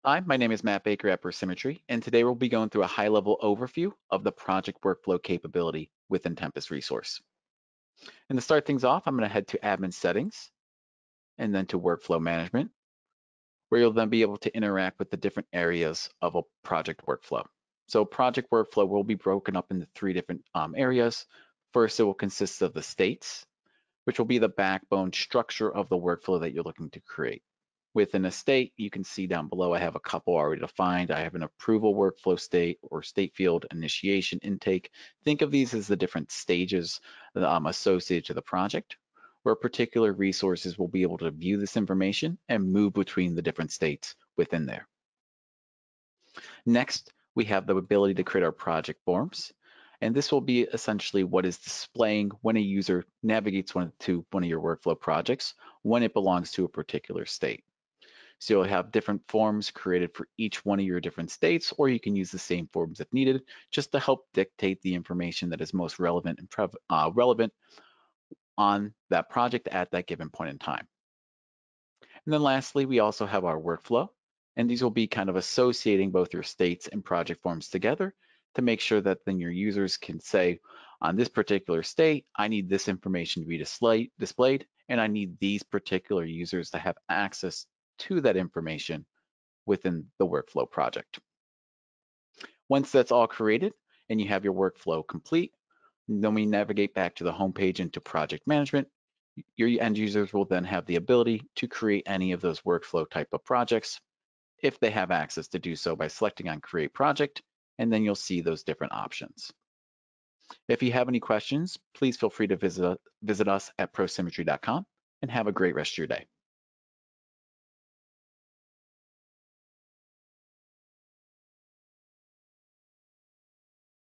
Hi, my name is Matt Baker at ProSymmetry, and today we'll be going through a high-level overview of the project workflow capability within Tempus Resource. And to start things off, I'm going to head to Admin Settings and then to Workflow Management, where you'll then be able to interact with the different areas of a project workflow. So project workflow will be broken up into three different areas. First, it will consist of the states, which will be the backbone structure of the workflow that you're looking to create. Within a state, you can see down below, I have a couple already defined. I have an approval workflow state or state field, initiation, intake. Think of these as the different stages associated to the project, where particular resources will be able to view this information and move between the different states within there. Next, we have the ability to create our project forms. And this will be essentially what is displaying when a user navigates to one of your workflow projects when it belongs to a particular state. So you'll have different forms created for each one of your different states, or you can use the same forms if needed, just to help dictate the information that is most relevant and relevant on that project at that given point in time. And then lastly, we also have our workflow, and these will be kind of associating both your states and project forms together to make sure that then your users can say, on this particular state, I need this information to be displayed, and I need these particular users to have access to that information within the workflow project. Once that's all created and you have your workflow complete, then we navigate back to the home page into project management. Your end users will then have the ability to create any of those workflow type of projects if they have access to do so by selecting on create project, and then you'll see those different options. If you have any questions, please feel free to visit us at prosymmetry.com and have a great rest of your day.